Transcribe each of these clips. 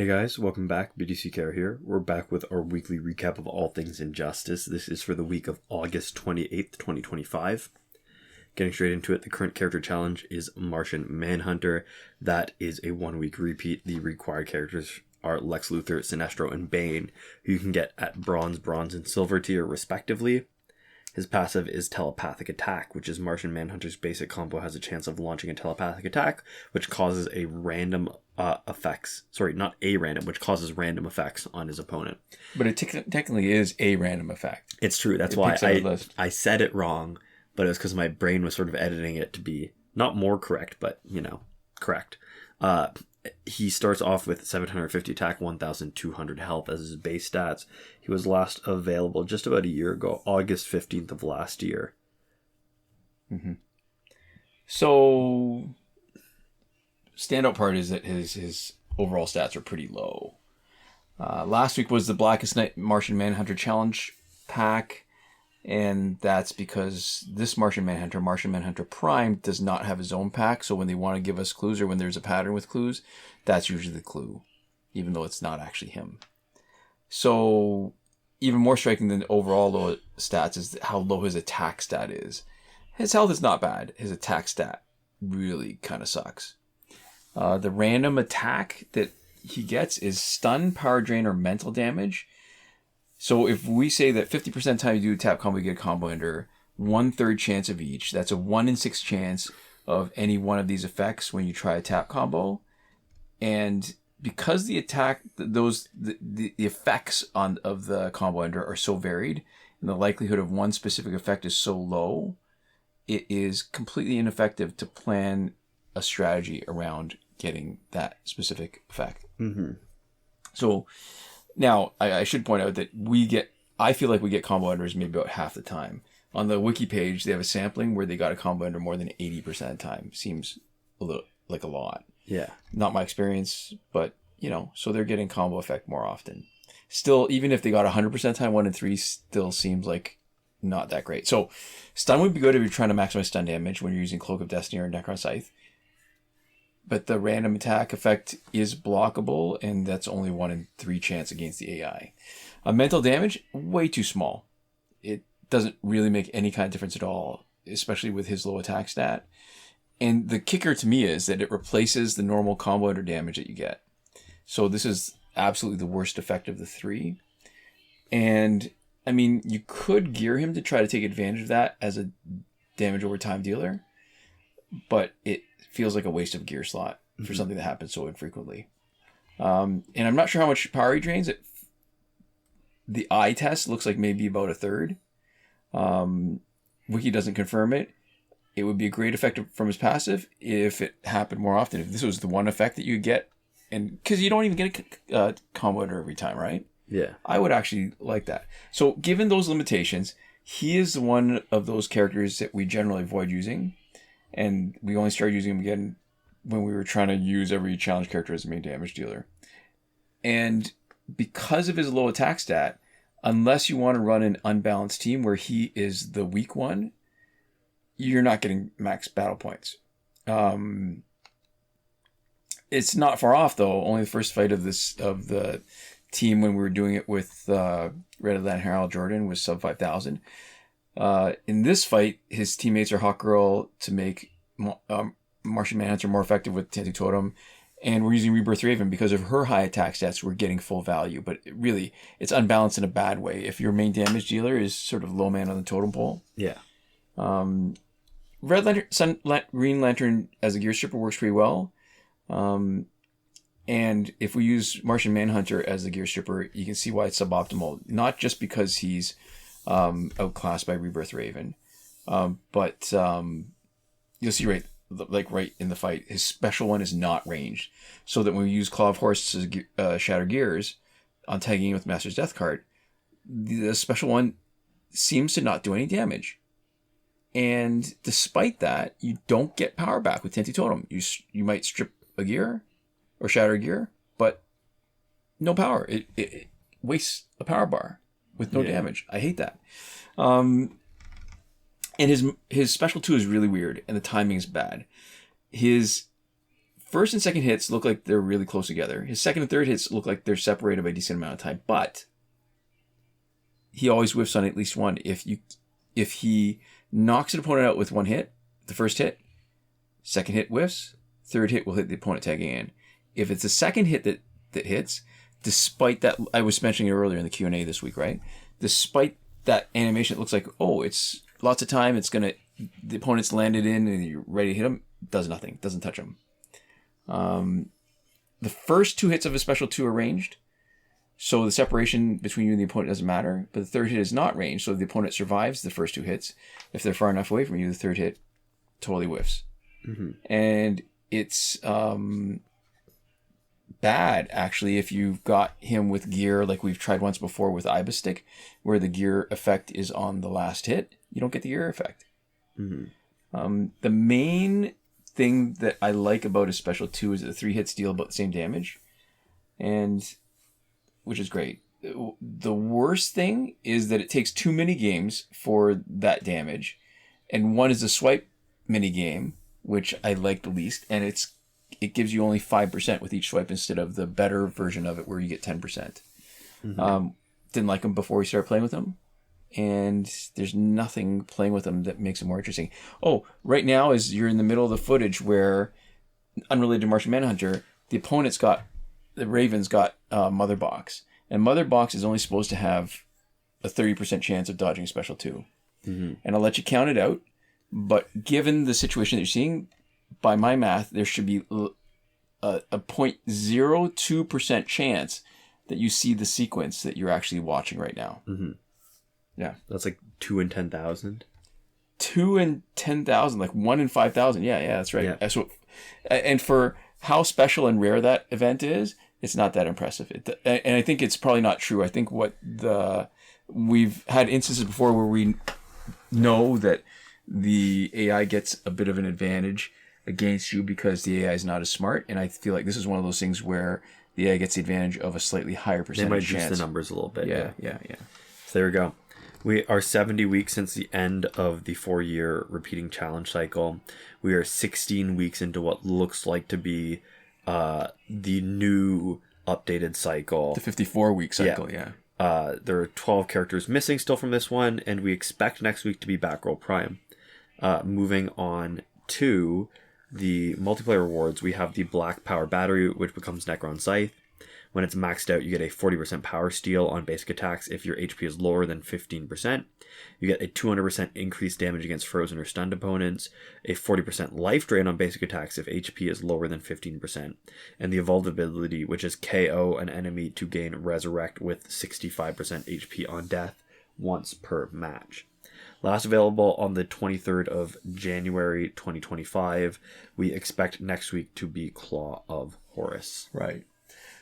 Hey guys, welcome back. BDC Care here. We're back with our weekly recap of all things Injustice. This is for the week of August 28th, 2025. Getting straight into it, the current character challenge is Martian Manhunter. That is a 1 week repeat. The required characters are Lex Luthor, Sinestro, and Bane, who you can get at bronze, and silver tier respectively. His passive is Telepathic Attack, which is Martian Manhunter's basic combo has a chance of launching a telepathic attack, which causes a random which causes random effects on his opponent. But it technically is a random effect. It's true. That's why I said it wrong, but it was because my brain was sort of editing it to be not more correct, but, correct. He starts off with 750 attack, 1,200 health as his base stats. He was last available just about a year ago, August 15th of last year. Mm-hmm. So, standout part is that his overall stats are pretty low. Last week was the Blackest Night Martian Manhunter Challenge pack, and that's because this Martian Manhunter Prime, does not have his own pack, so when they want to give us clues or when there's a pattern with clues, that's usually the clue, even though it's not actually him. So, even more striking than overall low stats is how low his attack stat is. His health is not bad. His attack stat really kind of sucks. The random attack that he gets is stun, power drain, or mental damage. So if we say that 50% of the time you do a tap combo, you get a combo ender, 1/3 chance of each. That's a 1 in 6 chance of any one of these effects when you try a tap combo. And because the effects of the combo ender are so varied, and the likelihood of one specific effect is so low, it is completely ineffective to plan a strategy around getting that specific effect. Mm-hmm. So now I should point out that I feel like we get combo enders maybe about half the time. On the wiki page, they have a sampling where they got a combo ender more than 80% of the time. Seems a little like a lot. Yeah. Not my experience, but so they're getting combo effect more often. Still, even if they got 100% of the time, 1 in 3 still seems like not that great. So stun would be good if you're trying to maximize stun damage when you're using Cloak of Destiny or Nekron Scythe. But the random attack effect is blockable, and that's only 1 in 3 chance against the AI. Mental damage, way too small. It doesn't really make any kind of difference at all, especially with his low attack stat. And the kicker to me is that it replaces the normal combo ender damage that you get. So this is absolutely the worst effect of the 3. And, I mean, you could gear him to try to take advantage of that as a damage over time dealer, but it feels like a waste of gear slot for something that happens so infrequently. And I'm not sure how much power he drains. The eye test looks like maybe about 1/3. Wiki doesn't confirm it. It would be a great effect from his passive if it happened more often. If this was the one effect that you get, and because you don't even get a combo ender every time, right? Yeah. I would actually like that. So given those limitations, he is one of those characters that we generally avoid using. And we only started using him again when we were trying to use every challenge character as a main damage dealer. And because of his low attack stat, unless you want to run an unbalanced team where he is the weak one, you're not getting max battle points. It's not far off, though. Only the first fight of the team when we were doing it with Red Atlantic Harold Jordan was sub 5,000. In this fight, his teammates are Hawkgirl to make Martian Manhunter more effective with Tanty Totem, and we're using Rebirth Raven because of her high attack stats. We're getting full value, but really, it's unbalanced in a bad way. If your main damage dealer is sort of low man on the totem pole, yeah. Red Lantern, Green Lantern as a gear stripper works pretty well. And if we use Martian Manhunter as the gear stripper, you can see why it's suboptimal. Not just because he's outclassed by Rebirth Raven, but you'll see right in the fight, his special one is not ranged, so that when we use Claw of Horse as Shatter Gears on tagging with Master's Death card, the special one seems to not do any damage. And despite that, you don't get power back with Tanty Totem. You might strip a gear or shatter a gear, but no power. It wastes a power bar with no damage. I hate that. And his special 2 is really weird, and the timing is bad. His first and second hits look like they're really close together. His second and third hits look like they're separated by a decent amount of time, but he always whiffs on at least one. If he knocks an opponent out with one hit, the first hit, second hit whiffs, third hit will hit the opponent tagging in. If it's the second hit that hits, despite that, I was mentioning it earlier in the Q&A this week, right? Despite that animation, it looks like, it's lots of time, the opponent's landed in and you're ready to hit him, does nothing, doesn't touch him. The first two hits of a special 2 are ranged, so the separation between you and the opponent doesn't matter, but the third hit is not ranged, so if the opponent survives the first 2 hits, if they're far enough away from you, the third hit totally whiffs. Mm-hmm. And it's bad, actually, if you've got him with gear like we've tried once before with Ibis Stick, where the gear effect is on the last hit. You don't get the gear effect. Mm-hmm. The main thing that I like about his special 2 is that the 3 hits deal about the same damage, and which is great. The worst thing is that it takes 2 mini games for that damage, and one is a swipe mini game, which I like the least, and it gives you only 5% with each swipe instead of the better version of it where you get 10%. Mm-hmm. Didn't like him before we started playing with him, and there's nothing playing with him that makes it more interesting. Oh, right now is you're in the middle of the footage where, unrelated to Martian Manhunter, the Raven's got Mother Box, and Mother Box is only supposed to have a 30% chance of dodging special 2. Mm-hmm. And I'll let you count it out, but given the situation that you're seeing, by my math, there should be a 0.02% chance that you see the sequence that you're actually watching right now. Mm-hmm. Yeah. That's like 2 in 10,000. 2 in 10,000, like 1 in 5,000. Yeah, that's right. Yeah. So, and for how special and rare that event is, it's not that impressive. And I think it's probably not true. I think we've had instances before where we know that the AI gets a bit of an advantage against you because the AI is not as smart, and I feel like this is one of those things where the AI gets the advantage of a slightly higher percentage chance. They might juice the numbers a little bit. Yeah. So there we go. We are 70 weeks since the end of the 4-year repeating challenge cycle. We are 16 weeks into what looks like to be the new updated cycle. The 54-week cycle, yeah. There are 12 characters missing still from this one, and we expect next week to be Batgirl Prime. Moving on to the multiplayer rewards, we have the Black Power Battery, which becomes Nekron Scythe. When it's maxed out, you get a 40% power steal on basic attacks if your HP is lower than 15%. You get a 200% increased damage against frozen or stunned opponents, a 40% life drain on basic attacks if HP is lower than 15%, and the evolved ability, which is KO an enemy to gain Resurrect with 65% HP on death once per match. Last available on the 23rd of January 2025. We expect next week to be Claw of Horus. Right.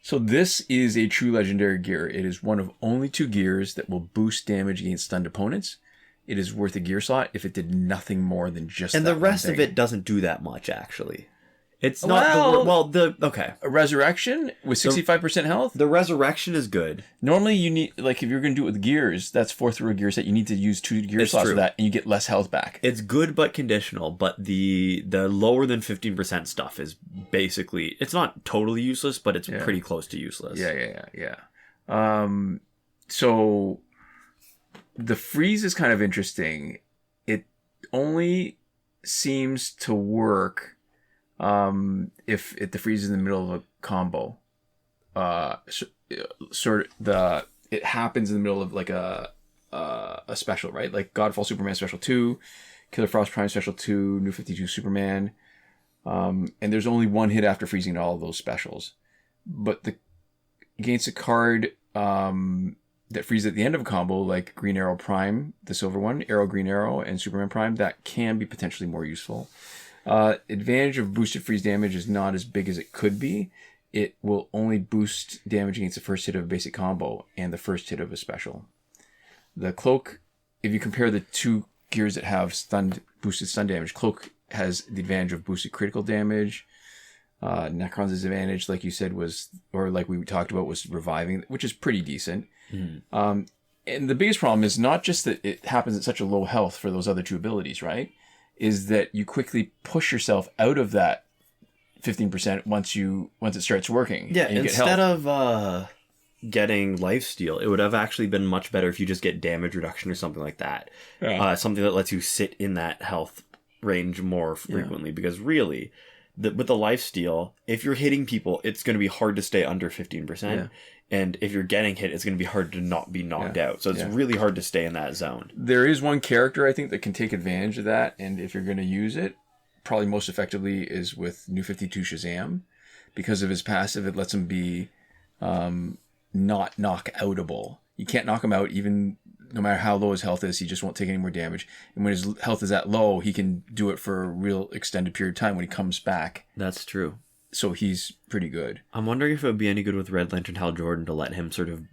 So this is a true legendary gear. It is one of only 2 gears that will boost damage against stunned opponents. It is worth a gear slot if it did nothing more than just and that the rest of it doesn't do that much, actually. It's not okay. A resurrection with 65% health? The resurrection is good. Normally you need, like, if you're going to do it with gears, that's 4th row gear set. You need to use 2 gear slots for that, and you get less health back. It's good but conditional, but the lower than 15% stuff is basically, it's not totally useless, but it's pretty close to useless. Yeah. So the freeze is kind of interesting. It only seems to work if the freeze is in the middle of a combo. It happens in the middle of like a special, right? Like Godfall Superman Special 2, Killer Frost Prime Special 2, New 52 Superman. And there's only 1 hit after freezing all of those specials. But against a card that freezes at the end of a combo, like Green Arrow Prime, the silver one, Arrow Green Arrow, and Superman Prime, that can be potentially more useful. Advantage of boosted freeze damage is not as big as it could be. It will only boost damage against the first hit of a basic combo and the first hit of a special. The Cloak, if you compare the 2 gears that have boosted stun damage, Cloak has the advantage of boosted critical damage. Nekron's advantage, like you said, like we talked about, was reviving, which is pretty decent. Mm-hmm. And the biggest problem is not just that it happens at such a low health for those other 2 abilities, right? Is that you quickly push yourself out of that 15% once it starts working. Yeah, and you instead of getting lifesteal, it would have actually been much better if you just get damage reduction or something like that. Yeah. Something that lets you sit in that health range more frequently, because really, with the lifesteal, if you're hitting people, it's going to be hard to stay under 15%. Yeah. And if you're getting hit, it's going to be hard to not be knocked out. So it's really hard to stay in that zone. There is one character, I think, that can take advantage of that. And if you're going to use it, probably most effectively is with New 52 Shazam. Because of his passive, it lets him be not knock-outable. You can't knock him out even no matter how low his health is. He just won't take any more damage. And when his health is that low, he can do it for a real extended period of time when he comes back. That's true. So he's pretty good. I'm wondering if it would be any good with Red Lantern Hal Jordan to let him sort of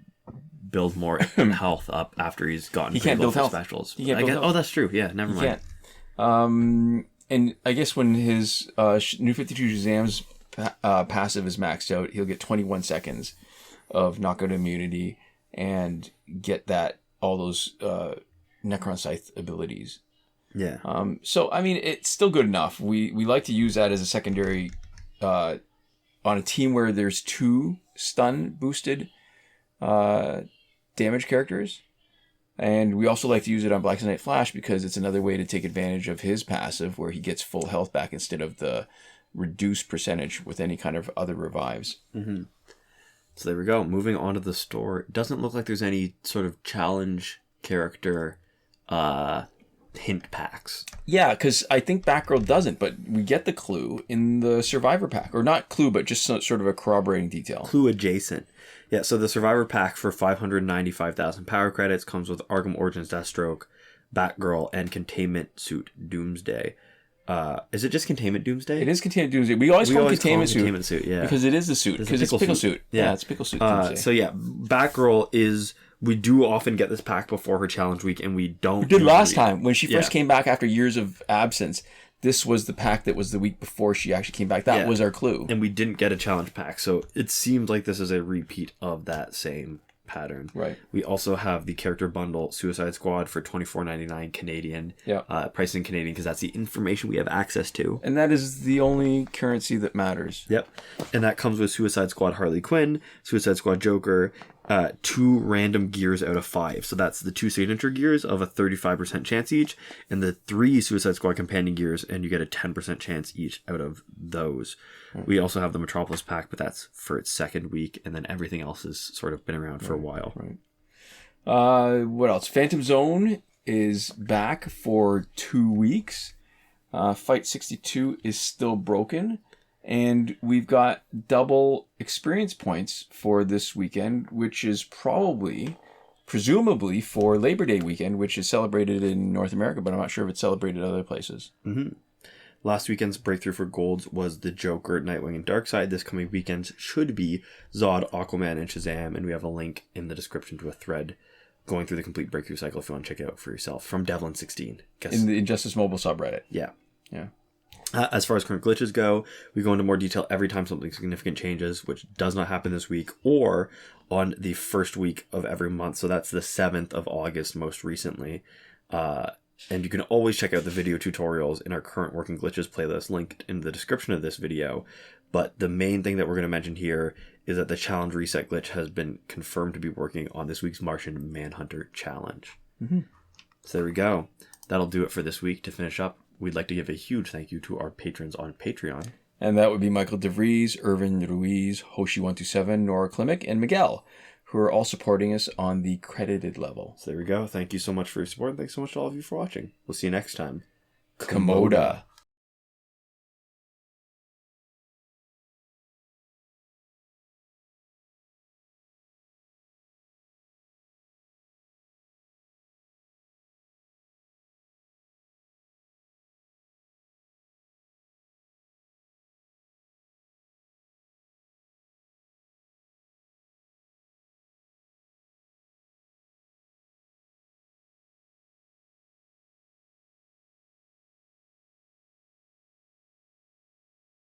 build more health up after he's gotten. He can't build health. Specials. He can't build health. Oh, that's true. Yeah, never mind. He can't. And I guess when his New 52 Shazam's passive is maxed out, he'll get 21 seconds of knockout immunity and get all those Nekron Scythe abilities. Yeah. So I mean, it's still good enough. We like to use that as a secondary on a team where there's 2 stun boosted damage characters, and we also like to use it on Black Knight Flash because it's another way to take advantage of his passive where he gets full health back instead of the reduced percentage with any kind of other revives. Mm-hmm. So there we go. Moving on to the store. It doesn't look like there's any sort of challenge character hint packs. Yeah, because I think Batgirl doesn't, but we get the clue in the Survivor pack. Or not clue, but just sort of a corroborating detail. Clue adjacent. Yeah, so the Survivor pack for 595,000 power credits comes with Arkham Origins Deathstroke, Batgirl, and Containment Suit Doomsday. Is it just Containment Doomsday? It is Containment Doomsday. We always call it Containment Suit. Yeah. Because it is the suit. Because it's Pickle Suit. Yeah, it's Pickle Suit Doomsday. So yeah, Batgirl is... We do often get this pack before her challenge week, and we don't... We did last time. When she first came back after years of absence, this was the pack that was the week before she actually came back. That was our clue. And we didn't get a challenge pack, so it seemed like this is a repeat of that same pattern. Right. We also have the character bundle Suicide Squad for $24.99 Canadian. Yeah. Priced in Canadian because that's the information we have access to. And that is the only currency that matters. Yep. And that comes with Suicide Squad Harley Quinn, Suicide Squad Joker, 2 random gears out of 5. So that's the 2 signature gears of a 35% chance each, and the 3 Suicide Squad companion gears, and you get a 10% chance each out of those. Right. We also have the Metropolis pack, but that's for its 2nd week, and then everything else has sort of been around for a while. Right. What else? Phantom Zone is back for 2 weeks. Fight 62 is still broken. And we've got double experience points for this weekend, which is presumably for Labor Day weekend, which is celebrated in North America, but I'm not sure if it's celebrated other places. Mm-hmm. Last weekend's breakthrough for golds was the Joker, Nightwing, and Darkseid. This coming weekend should be Zod, Aquaman, and Shazam, and we have a link in the description to a thread going through the complete breakthrough cycle if you want to check it out for yourself. From Devlin16. In the Injustice Mobile subreddit. Yeah. Yeah. As far as current glitches go, we go into more detail every time something significant changes, which does not happen this week, or on the first week of every month. So that's the 7th of August most recently. And you can always check out the video tutorials in our current working glitches playlist linked in the description of this video. But the main thing that we're going to mention here is that the challenge reset glitch has been confirmed to be working on this week's Martian Manhunter challenge. Mm-hmm. So there we go. That'll do it for this week. To finish up, we'd like to give a huge thank you to our patrons on Patreon. And that would be Michael Devries, Irvin, Ruiz, Hoshi 127, Nora Klimek, and Miguel, who are all supporting us on the credited level. So there we go. Thank you so much for your support. And thanks so much to all of you for watching. We'll see you next time. Komoda.